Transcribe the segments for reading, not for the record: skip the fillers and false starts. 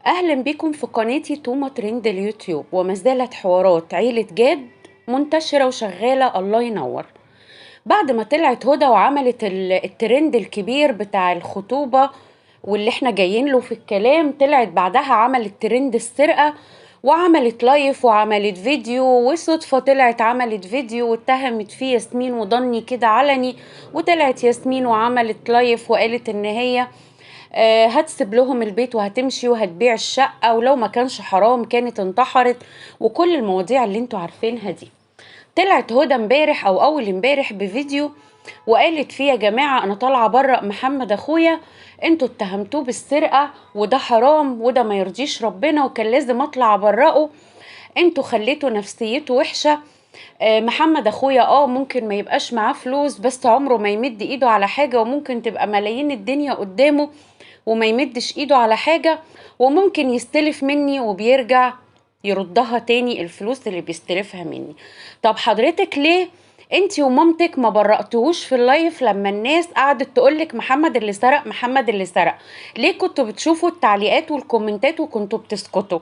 أهلا بكم في قناتي توما ترند اليوتيوب، وما زالت حوارات عيلة جاد منتشرة وشغالة. الله ينور. بعد ما طلعت هدى وعملت الترند الكبير بتاع الخطوبة واللي احنا جايين له في الكلام، طلعت بعدها عملت ترند السرقة وعملت لايف وعملت فيديو، وصدفة طلعت عملت فيديو واتهمت فيه ياسمين وضني كده علني، وطلعت ياسمين وعملت لايف وقالت ان هي هتسيب لهم البيت وهتمشي وهتبيع الشقة، ولو ما كانش حرام كانت انتحرت، وكل المواضيع اللي انتوا عارفينها دي. طلعت هدى امبارح او اول امبارح بفيديو وقالت فيه: يا جماعة انا طالعة برق محمد اخويا، انتوا اتهمتوه بالسرقة وده حرام وده ما يرضيش ربنا وكان لازم اطلع برقه، انتوا خليتوا نفسيته وحشة. محمد اخويا ممكن ما يبقاش معاه فلوس، بس عمره ما يمد ايده على حاجة، وممكن تبقى ملايين الدنيا قدامه وما يمدش ايده على حاجة، وممكن يستلف مني وبيرجع يردها تاني الفلوس اللي بيستلفها مني. طب حضرتك ليه انتي ومامتك ما برأتوهوش في اللايف لما الناس قعدت تقولك محمد اللي سرق محمد اللي سرق؟ ليه كنتوا بتشوفوا التعليقات والكومنتات وكنتوا بتسكتوا؟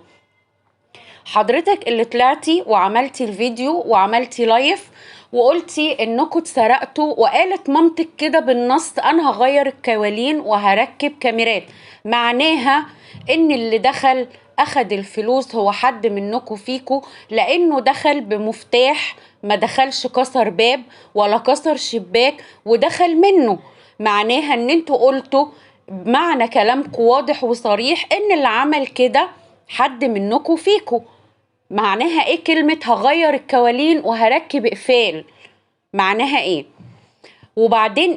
حضرتك اللي طلعتي وعملتي الفيديو وعملتي لايف وقلتي انكم اتسرقتوا، وقالت مامتك كده بالنص: انا هغير الكوالين وهركب كاميرات. معناها ان اللي دخل اخد الفلوس هو حد منكم فيكو، لانه دخل بمفتاح، ما دخلش كسر باب ولا كسر شباك ودخل منه. معناها ان انتوا قلتوا بمعنى كلامكم واضح وصريح ان اللي عمل كده حد منكم فيكو. معناها ايه كلمة هغير الكوالين وهركب اقفال؟ معناها ايه؟ وبعدين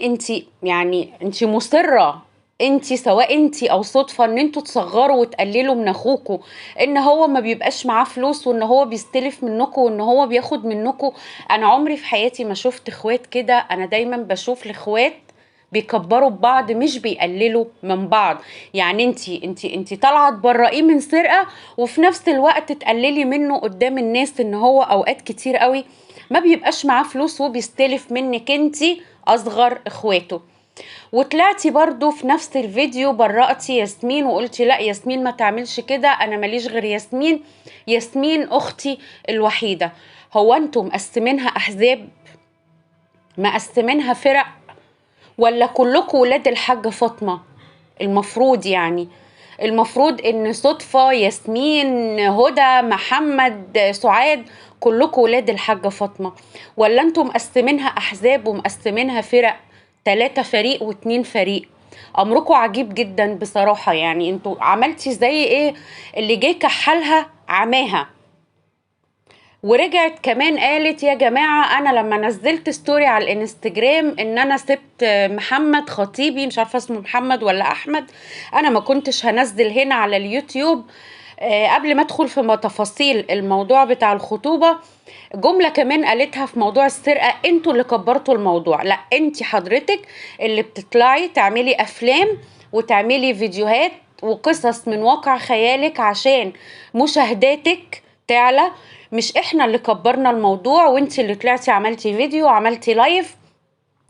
انتي مصرة، انتي سواء انتي او صدفة ان انتوا تصغروا وتقللوا من اخوكوا ان هو ما بيبقاش معاه فلوس وان هو بيستلف منكوا وان هو بياخد منكوا. انا عمري في حياتي ما شفت اخوات كده. انا دايما بشوف الاخوات بيكبروا ببعض مش بيقللوا من بعض. يعني انتي طالعه تبرئيه من سرقه وفي نفس الوقت تقللي منه قدام الناس ان هو اوقات كتير قوي ما بيبقاش معاه فلوس وبيستلف منك انتي اصغر اخواته. وطلعتي برضو في نفس الفيديو برأتي ياسمين وقلتي: لا ياسمين ما تعملش كده، انا ماليش غير ياسمين، ياسمين اختي الوحيدة. هو انتم مقسمينها احزاب؟ مقسمينها فرق؟ ولا كلكم ولاد الحاجة فاطمة؟ المفروض المفروض ان صدفة ياسمين هدى محمد سعاد كلكم ولاد الحاجة فاطمة؟ ولا انتم مقسمينها احزاب ومقسمينها فرق، 3 فريق و2 فريق؟ امركم عجيب جدا بصراحة. يعني انتوا عملتي زي ايه اللي جه كحلها عماها. ورجعت كمان قالت: يا جماعة أنا لما نزلت ستوري على الانستجرام إن أنا سبت محمد خطيبي، مش عارفة اسمه محمد ولا أحمد، أنا ما كنتش هنزل هنا على اليوتيوب. قبل ما أدخل في تفاصيل الموضوع بتاع الخطوبة، جملة كمان قالتها في موضوع السرقة: انتوا اللي كبرتوا الموضوع. لا، انتي حضرتك اللي بتطلعي تعملي أفلام وتعملي فيديوهات وقصص من واقع خيالك عشان مشاهداتك تعلى. مش احنا اللي كبرنا الموضوع، وانتي اللي طلعتي عملتي فيديو وعملتي لايف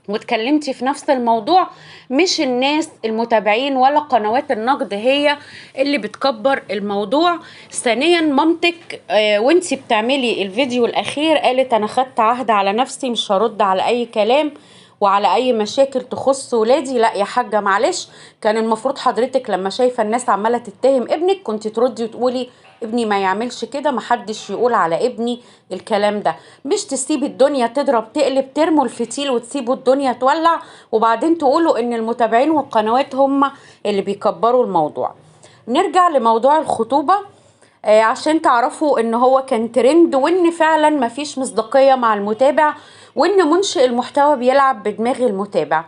واتكلمتي في نفس الموضوع. مش الناس المتابعين ولا قنوات النقد هي اللي بتكبر الموضوع. ثانيا مامتك وانتي بتعملي الفيديو الاخير قالت: انا خدت عهد على نفسي مش هرد على اي كلام وعلى اي مشاكل تخص ولادي. لا يا حاجة معلش، كان المفروض حضرتك لما شايفة الناس عمالة تتهم ابنك كنت تردي وتقولي: ابني ما يعملش كده، محدش يقول على ابني الكلام ده. مش تسيبي الدنيا تضرب تقلب، ترموا الفتيل وتسيبوا الدنيا تولع وبعدين تقولوا ان المتابعين والقنوات هم اللي بيكبروا الموضوع. نرجع لموضوع الخطوبة عشان تعرفوا ان هو كان ترند، وان فعلا مفيش مصداقية مع المتابع، وان منشئ المحتوى بيلعب بدماغ المتابع.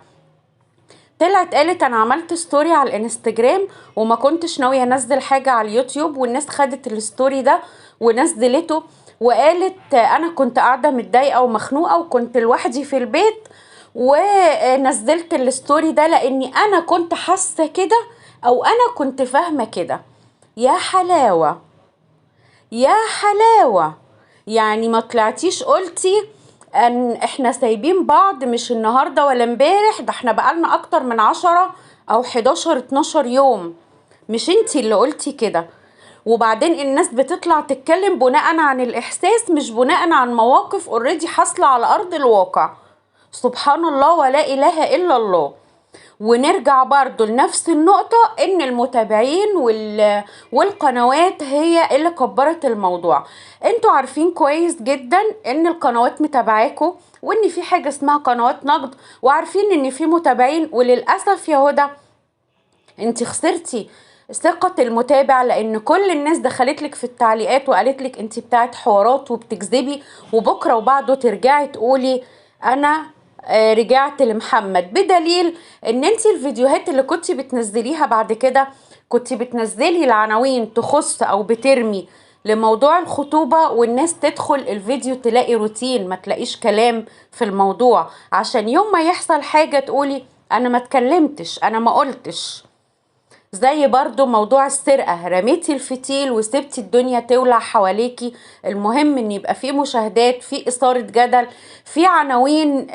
طلعت قالت: انا عملت ستوري على الانستجرام وما كنتش ناوية انزل حاجة على اليوتيوب، والناس خدت الستوري ده ونزلته، وقالت: انا كنت قاعدة متضايقة ومخنوقة وكنت لوحدي في البيت ونزلت الستوري ده لاني انا كنت حاسة كده او انا كنت فاهمة كده. يا حلاوة، يا حلاوة. يعني ما طلعتيش قلتي ان احنا سايبين بعض مش النهاردة ولا امبارح، ده احنا بقالنا اكتر من 10 او 11 12 يوم. مش انتي اللي قلتي كده؟ وبعدين الناس بتطلع تتكلم بناء عن الإحساس، مش بناء عن مواقف اوريدي حاصلة على أرض الواقع. سبحان الله ولا إله إلا الله. ونرجع برضو لنفس النقطة، ان المتابعين والقنوات هي اللي كبرت الموضوع. انتوا عارفين كويس جدا ان القنوات متابعاكوا، وان في حاجة اسمها قنوات نقد، وعارفين ان في متابعين. وللأسف يا هدى انت خسرتي ثقة المتابع، لان كل الناس دخلت لك في التعليقات وقالت لك انت بتاعت حوارات وبتكذبي، وبكرة وبعده ترجعي تقولي انا رجعت لمحمد. بدليل ان انت الفيديوهات اللي كنت بتنزليها بعد كده كنت بتنزلي العناوين تخص او بترمي لموضوع الخطوبة، والناس تدخل الفيديو تلاقي روتين، ما تلاقيش كلام في الموضوع، عشان يوم ما يحصل حاجة تقولي انا ما اتكلمتش، انا ما قلتش. زي برضو موضوع السرقة، رميتي الفتيل وسبتي الدنيا تولع حواليكي. المهم ان يبقى في مشاهدات، في اثارة جدل، في عناوين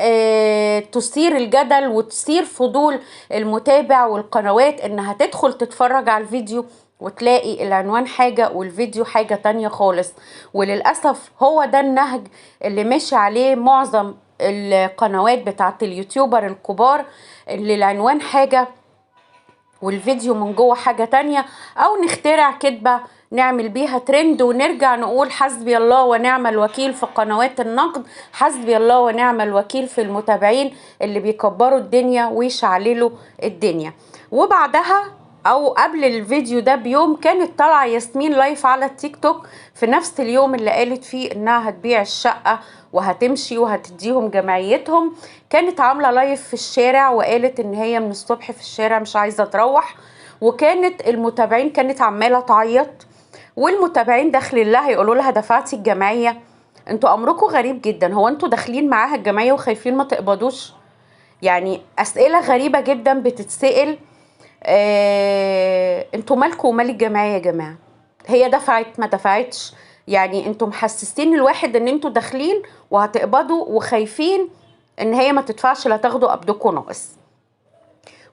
تثير الجدل وتثير فضول المتابع والقنوات انها تدخل تتفرج على الفيديو، وتلاقي العنوان حاجة والفيديو حاجة تانية خالص. وللأسف هو ده النهج اللي ماشي عليه معظم القنوات بتاعت اليوتيوبر الكبار، اللي العنوان حاجة والفيديو من جوه حاجة تانية، او نخترع كدبة نعمل بيها ترند ونرجع نقول حسبي الله ونعم الوكيل في قنوات النقد، حسبي الله ونعم الوكيل في المتابعين اللي بيكبروا الدنيا ويشعللوا الدنيا. وبعدها او قبل الفيديو ده بيوم كانت طالعه ياسمين لايف على التيك توك، في نفس اليوم اللي قالت فيه انها هتبيع الشقه وهتمشي وهتديهم جمعيتهم، كانت عامله لايف في الشارع وقالت ان هي من الصبح في الشارع مش عايزه تروح. وكانت المتابعين كانت عماله تعيط، والمتابعين داخلين لها يقولوا لها دفعتي الجمعيه؟ انتوا امركم غريب جدا، هو انتوا داخلين معاها الجمعيه وخايفين ما تقبضوش؟ يعني اسئله غريبه جدا بتتسال. انتوا مالكم ومال الجمعيه يا جماعه؟ هي دفعت ما دفعتش؟ يعني انتوا محسسين الواحد ان انتوا داخلين وهتقبضوا وخايفين ان هي ما تدفعش لا تاخدوا قبضكم ناقص.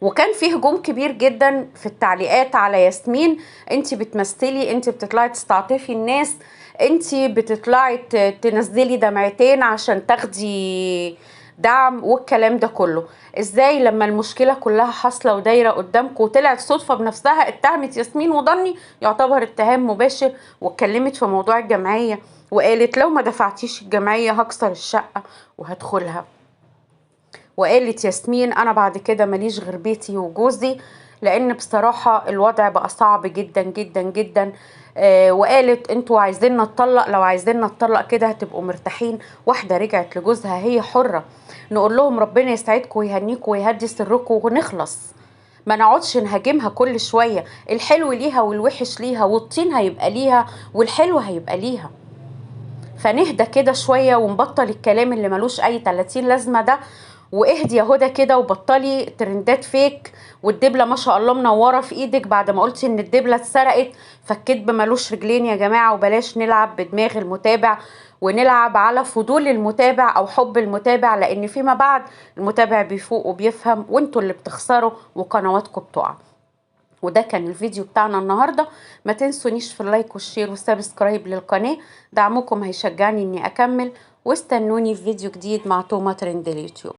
وكان فيه هجوم كبير جدا في التعليقات على ياسمين، انت بتمثلي، انت بتطلعي تستعطفي الناس، انت بتطلعي تنزلي دمعتين عشان تاخدي دعم والكلام ده كله. ازاي لما المشكله كلها حاصله ودايره قدامكم، وطلعت صدفه بنفسها اتهمت ياسمين وضني يعتبر اتهام مباشر، واتكلمت في موضوع الجمعيه وقالت لو ما دفعتيش الجمعيه هكسر الشقه وهدخلها. وقالت ياسمين انا بعد كده ماليش غير بيتي وجوزي، لان بصراحة الوضع بقى صعب جدا جدا جدا. وقالت انتوا عايزين نتطلق، لو عايزين نتطلق كده هتبقوا مرتاحين. واحدة رجعت لجوزها هي حرة، نقول لهم ربنا يسعدكم ويهنيكم ويهدي سركم ونخلص، ما نقعدش نهاجمها كل شوية. الحلو ليها والوحش ليها، والطين هيبقى ليها والحلو هيبقى ليها. فنهدى كده شوية ونبطل الكلام اللي ملوش اي 30 لازمة ده. واهدي يا هدى كده وبطلي ترندات فيك، والدبلة ما شاء الله منورة في ايدك بعد ما قلتي ان الدبلة اتسرقت. فالكدب ملوش رجلين يا جماعة، وبلاش نلعب بدماغ المتابع ونلعب على فضول المتابع او حب المتابع، لان فيما بعد المتابع بيفوق وبيفهم وانتوا اللي بتخسروا وقنواتكم بتقع. وده كان الفيديو بتاعنا النهاردة. ما تنسونيش في اللايك والشير والسبسكرايب للقناة، دعمكم هيشجعني اني اكمل. واستنوني في فيديو جديد مع توما ترند اليوتيوب.